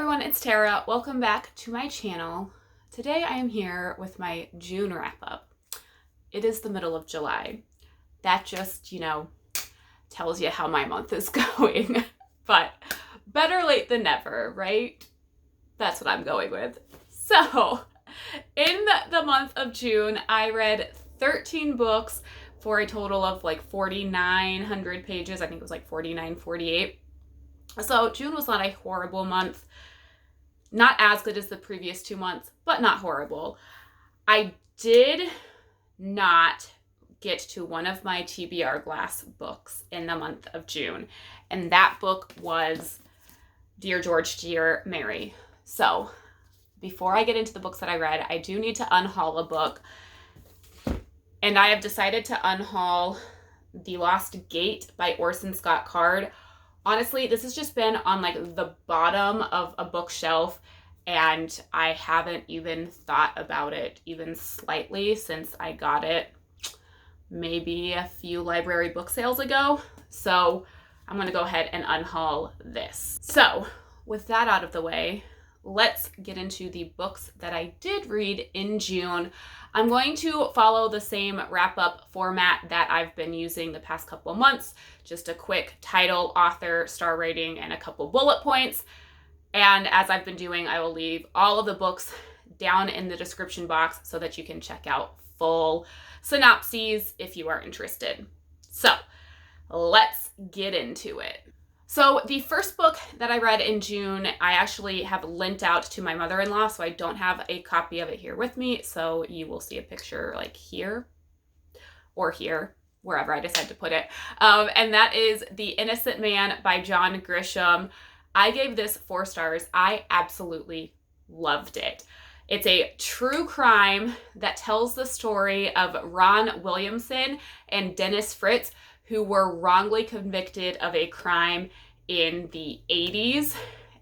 everyone, it's Tara. Welcome back to my channel. Today I am here with my June wrap-up. It is the middle of July. That just, tells you how my month is going. But better late than never, right? That's what I'm going with. So, in the month of June, I read 13 books for a total of like 4,900 pages. I think it was like 4,948. So June was not a horrible month. Not as good as the previous 2 months, but not horrible. I did not get to one of my TBR glass books in the month of June, and that book was Dear George, Dear Mary. So before I get into the books that I read, I do need to unhaul a book, and I have decided to unhaul The Lost Gate by Orson Scott Card. Honestly, this has just been on like the bottom of a bookshelf, and I haven't even thought about it even slightly since I got it maybe a few library book sales ago. So I'm going to go ahead and unhaul this. So with that out of the way, let's get into the books that I did read in June. I'm going to follow the same wrap-up format that I've been using the past couple of months. Just a quick title, author, star rating, and a couple bullet points. And as I've been doing, I will leave all of the books down in the description box so that you can check out full synopses if you are interested. So let's get into it. So the first book that I read in June, I actually have lent out to my mother-in-law, so I don't have a copy of it here with me. So you will see a picture like here or here, wherever I decide to put it. And that is The Innocent Man by John Grisham. I gave this 4 stars. I absolutely loved it. It's a true crime that tells the story of Ron Williamson and Dennis Fritz, who were wrongly convicted of a crime in the 80s,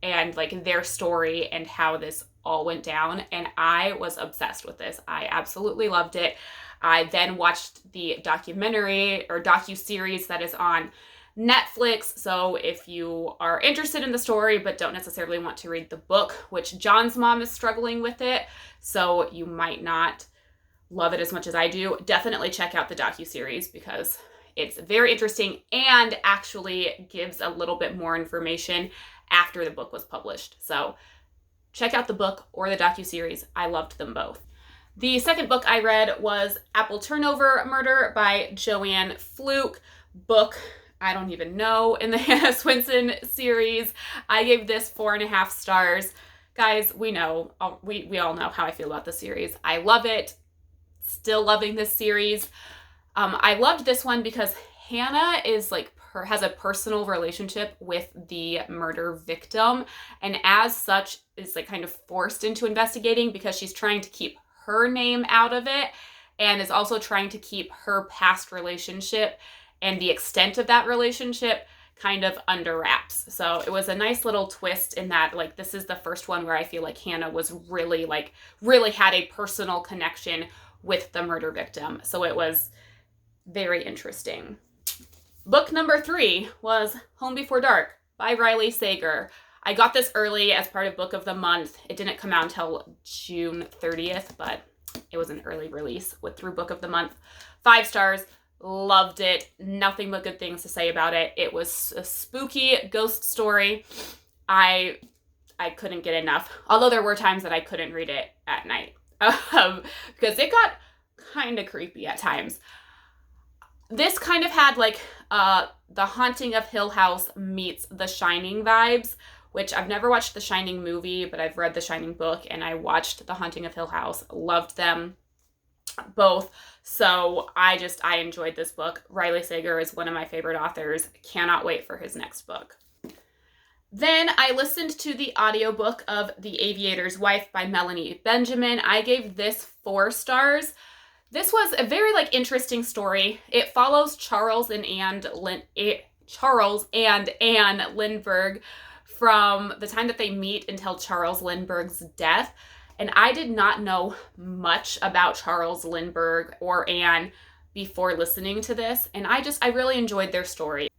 and like their story and how this all went down. And I was obsessed with this. I absolutely loved it. I then watched the documentary or docu-series that is on Netflix. So if you are interested in the story but don't necessarily want to read the book, which John's mom is struggling with it, so you might not love it as much as I do, definitely check out the docu-series because it's very interesting and actually gives a little bit more information after the book was published. So check out the book or the docu-series. I loved them both. The second book I read was Apple Turnover Murder by JoAnne. Fluke book, I don't even know, in the Hannah Swenson series. I gave this 4.5 stars. Guys, we all know how I feel about the series. I love it. Still loving this series. I loved this one because Hannah is has a personal relationship with the murder victim, and as such is kind of forced into investigating because she's trying to keep her name out of it and is also trying to keep her past relationship and the extent of that relationship kind of under wraps. So it was a nice little twist in that this is the first one where I feel like Hannah was really had a personal connection with the murder victim. So it was very interesting. Book number 3 was Home Before Dark by Riley Sager. I got this early as part of Book of the Month. It didn't come out until June 30th, but it was an early release through Book of the Month. 5 stars. Loved it. Nothing but good things to say about it. It was a spooky ghost story. I couldn't get enough. Although there were times that I couldn't read it at night because it got kind of creepy at times. This kind of had The Haunting of Hill House meets The Shining vibes, which I've never watched The Shining movie, but I've read The Shining book and I watched The Haunting of Hill House. Loved them both. So I enjoyed this book. Riley Sager is one of my favorite authors. Cannot wait for his next book. Then I listened to the audiobook of The Aviator's Wife by Melanie Benjamin. I gave this 4 stars. This was a very interesting story. It follows Charles and Anne Lindbergh from the time that they meet until Charles Lindbergh's death. And I did not know much about Charles Lindbergh or Anne before listening to this, and I really enjoyed their story.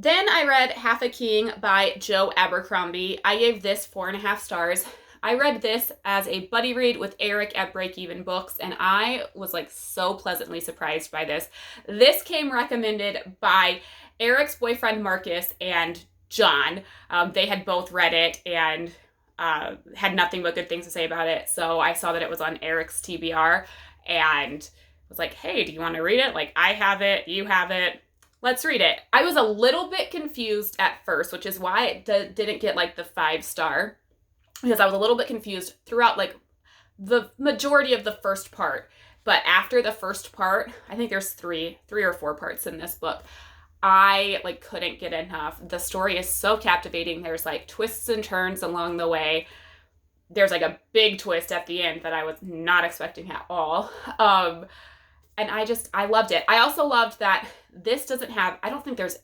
Then I read Half a King by Jo Abercrombie. I gave this 4.5 stars. I read this as a buddy read with Eric at Break Even Books, and I was like so pleasantly surprised by this. This came recommended by Eric's boyfriend Marcus and John. They had both read it and had nothing but good things to say about it. So I saw that it was on Eric's TBR and was like, hey, do you want to read it? Like, I have it, you have it. Let's read it. I was a little bit confused at first, which is why it didn't get like the 5-star, because I was a little bit confused throughout like the majority of the first part. But after the first part, I think there's three or four parts in this book, I like couldn't get enough. The story is so captivating. There's like twists and turns along the way. There's like a big twist at the end that I was not expecting at all. And I loved it. I also loved that this doesn't have, I don't think there's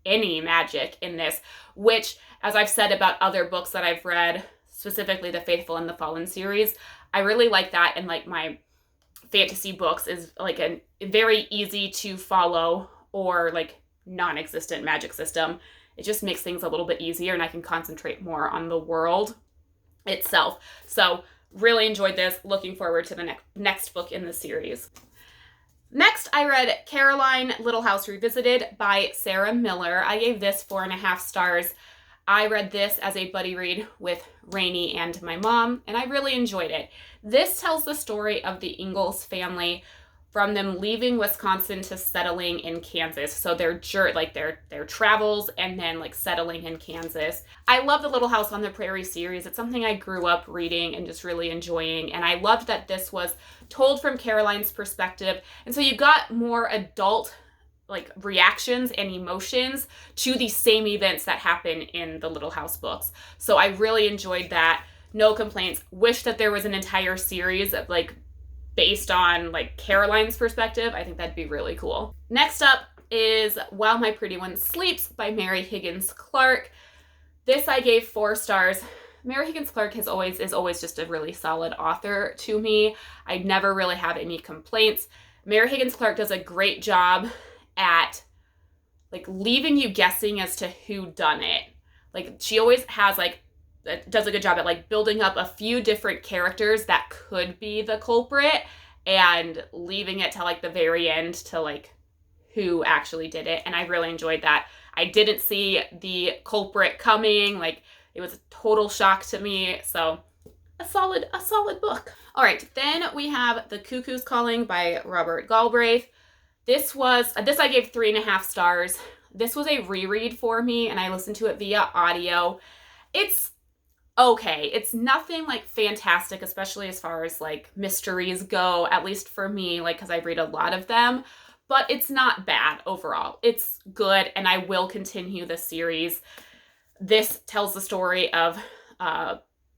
any magic in this, which, as I've said about other books that I've read, specifically the Faithful and the Fallen series, I really like that. And like my fantasy books is like a very easy to follow or like non-existent magic system. It just makes things a little bit easier and I can concentrate more on the world itself. So really enjoyed this. Looking forward to the next book in the series. Next, I read Caroline, Little House Revisited by Sarah Miller. I gave this 4.5 stars. I read this as a buddy read with Rainey and my mom, and I really enjoyed it. This tells the story of the Ingalls family from them leaving Wisconsin to settling in Kansas. So their travels and then like settling in Kansas. I love the Little House on the Prairie series. It's something I grew up reading and just really enjoying. And I loved that this was told from Caroline's perspective. And so you got more adult like reactions and emotions to the same events that happen in the Little House books. So I really enjoyed that. No complaints. Wish that there was an entire series of like based on like Caroline's perspective. I think that'd be really cool. Next up is While My Pretty One Sleeps by Mary Higgins Clark. This I gave 4 stars. Mary Higgins Clark is always just a really solid author to me. I never really have any complaints. Mary Higgins Clark does a great job at like leaving you guessing as to who done it. Like she always has like does a good job at like building up a few different characters that could be the culprit and leaving it to like the very end to like who actually did it. And I really enjoyed that. I didn't see the culprit coming. Like it was a total shock to me. So a solid book. All right. Then we have The Cuckoo's Calling by Robert Galbraith. This I gave 3.5 stars. This was a reread for me and I listened to it via audio. It's okay. It's nothing like fantastic, especially as far as like mysteries go, at least for me, like, cause I read a lot of them, but it's not bad overall. It's good. And I will continue the series. This tells the story of,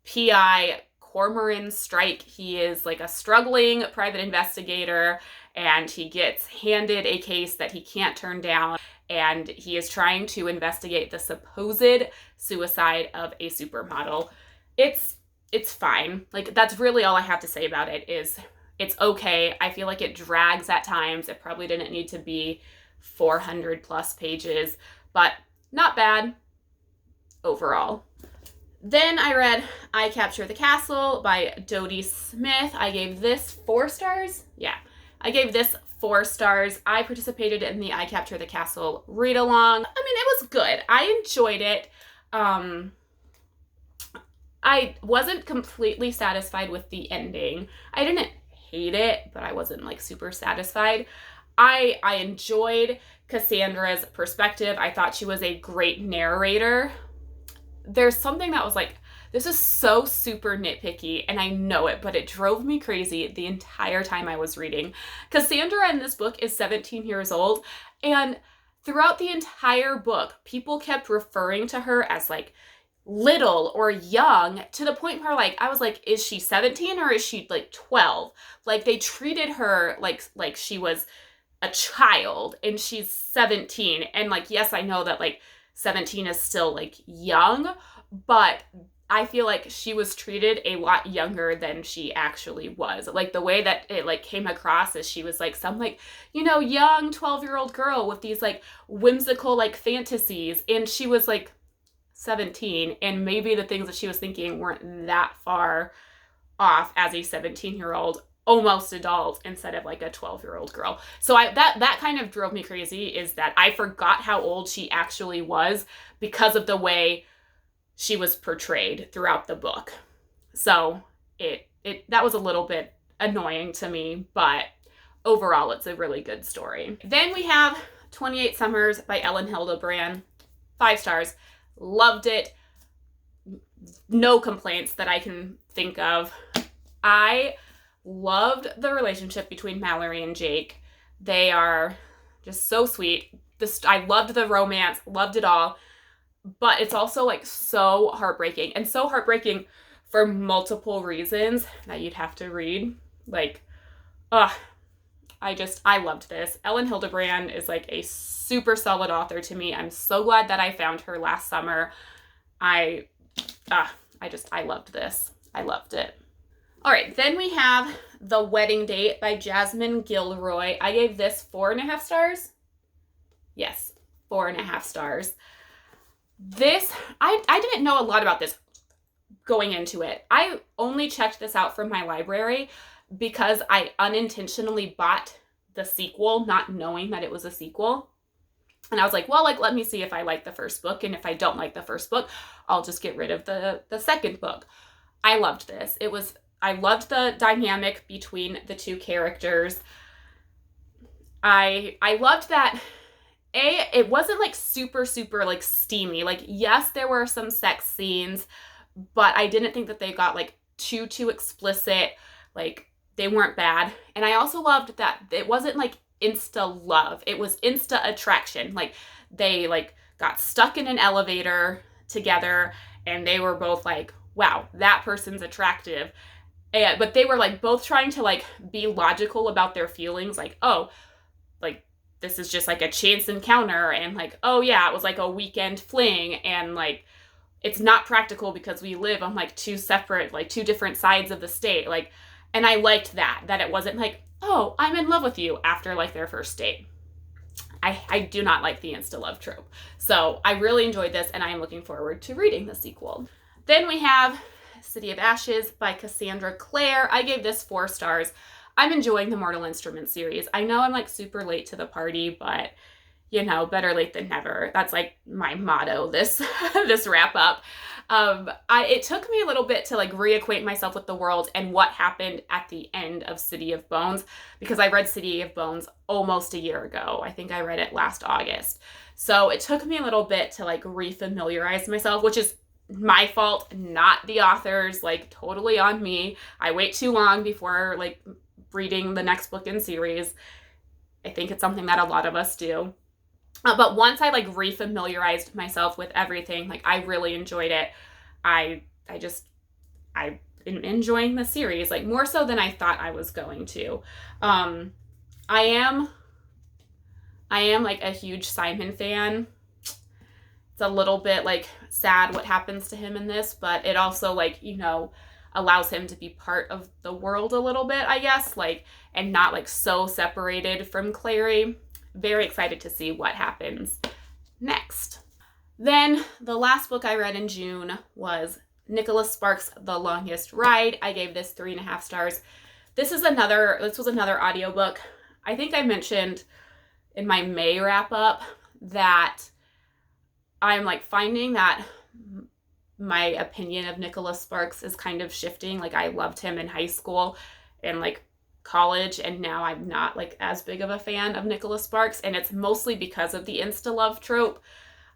P.I. Cormoran Strike. He is like a struggling private investigator and he gets handed a case that he can't turn down. And he is trying to investigate the supposed suicide of a supermodel. It's fine. Like, that's really all I have to say about it is it's okay. I feel like it drags at times. It probably didn't need to be 400 plus pages, but not bad overall. Then I read I Capture the Castle by Dodie Smith. I gave this 4 stars. Yeah, I gave this 4 stars. I participated in the I Capture the Castle read along. I mean, it was good. I enjoyed it. I wasn't completely satisfied with the ending. I didn't hate it, but I wasn't like super satisfied. I enjoyed Cassandra's perspective. I thought she was a great narrator. There's something that was like, this is so super nitpicky, and I know it, but it drove me crazy the entire time I was reading. Cassandra in this book is 17 years old, and throughout the entire book, people kept referring to her as like little or young, to the point where like I was like, is she 17 or is she like 12? Like they treated her like she was a child and she's 17. And like, yes, I know that like 17 is still like young, but I feel like she was treated a lot younger than she actually was. Like the way that it like came across as she was like some like, you know, young 12-year-old girl with these like whimsical like fantasies. And she was like 17, and maybe the things that she was thinking weren't that far off as a 17-year-old almost adult instead of like a 12-year-old girl. So that kind of drove me crazy, is that I forgot how old she actually was because of the way she was portrayed throughout the book. So that was a little bit annoying to me, but overall it's a really good story. Then we have 28 Summers by Elin Hilderbrand. 5 stars. Loved it. No complaints that I can think of. I loved the relationship between Mallory and Jake. They are just so sweet. I loved the romance, loved it all. But it's also like so heartbreaking, and so heartbreaking for multiple reasons that you'd have to read. Like, I loved this. Elin Hilderbrand is like a super solid author to me. I'm so glad that I found her last summer. I loved this. I loved it. All right, then we have The Wedding Date by Jasmine Guillory. I gave this 4.5 stars. Yes, 4.5 stars. This, I didn't know a lot about this going into it. I only checked this out from my library because I unintentionally bought the sequel, not knowing that it was a sequel. And I was like, well, like, let me see if I like the first book. And if I don't like the first book, I'll just get rid of the second book. I loved this. I loved the dynamic between the two characters. I loved that it wasn't like super like steamy. Like, yes, there were some sex scenes, but I didn't think that they got like too explicit. Like, they weren't bad. And I also loved that it wasn't like insta love. It was insta attraction. Like, they like got stuck in an elevator together and they were both like, wow, that person's attractive. But they were like both trying to like be logical about their feelings. Like, oh, like, this is just like a chance encounter, and like, oh yeah, it was like a weekend fling, and like, it's not practical because we live on like two different sides of the state. Like, and I liked that it wasn't like, oh, I'm in love with you after like their first date. I do not like the insta love trope. So I really enjoyed this, and I am looking forward to reading the sequel. Then we have City of Ashes by Cassandra Clare. I gave this 4 stars. I'm enjoying the Mortal Instruments series. I know I'm like super late to the party, but you know, better late than never. That's like my motto this wrap up. It took me a little bit to like reacquaint myself with the world and what happened at the end of City of Bones, because I read City of Bones almost a year ago. I think I read it last August. So it took me a little bit to like refamiliarize myself, which is my fault, not the author's, like totally on me. I wait too long before like reading the next book in series. I think it's something that a lot of us do. But once I like refamiliarized myself with everything, like I really enjoyed it. I'm enjoying the series, like more so than I thought I was going to. I am like a huge Simon fan. It's a little bit like sad what happens to him in this, but it also like, you know, allows him to be part of the world a little bit, I guess, like, and not like so separated from Clary. Very excited to see what happens next. Then the last book I read in June was Nicholas Sparks' The Longest Ride. I gave this 3.5 stars. This was another audiobook. I think I mentioned in my May wrap up that I'm like finding that my opinion of Nicholas Sparks is kind of shifting. Like, I loved him in high school and like college, and now I'm not like as big of a fan of Nicholas Sparks, and it's mostly because of the insta love trope.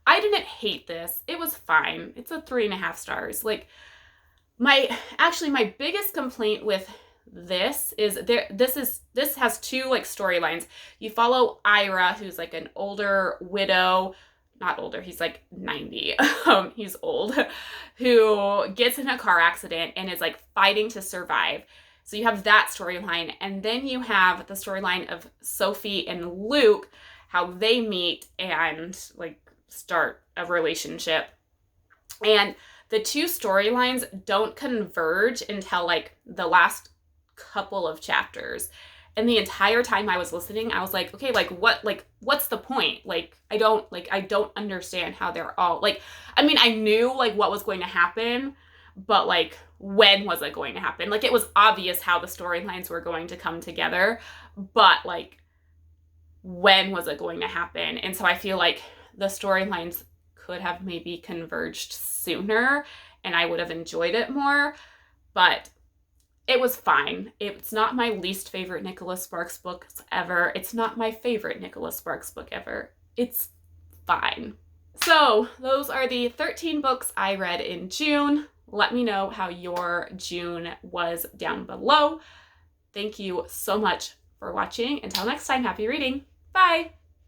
I didn't hate this. It was fine. It's a 3.5 stars. Like, my biggest complaint with this is this has 2 like storylines. You follow Ira, who's like an older widow, not older, he's like 90. He's old, who gets in a car accident and is like fighting to survive. So you have that storyline, and then you have the storyline of Sophie and Luke, how they meet and like start a relationship. And the two storylines don't converge until like the last couple of chapters. And the entire time I was listening, I was like, okay, what's the point? Like, I don't understand how they're all, like, I mean, I knew, like, what was going to happen, but, like, when was it going to happen? Like, it was obvious how the storylines were going to come together, but, like, when was it going to happen? And so I feel like the storylines could have maybe converged sooner, and I would have enjoyed it more, but it was fine. It's not my least favorite Nicholas Sparks book ever. It's not my favorite Nicholas Sparks book ever. It's fine. So those are the 13 books I read in June. Let me know how your June was down below. Thank you so much for watching. Until next time, happy reading. Bye!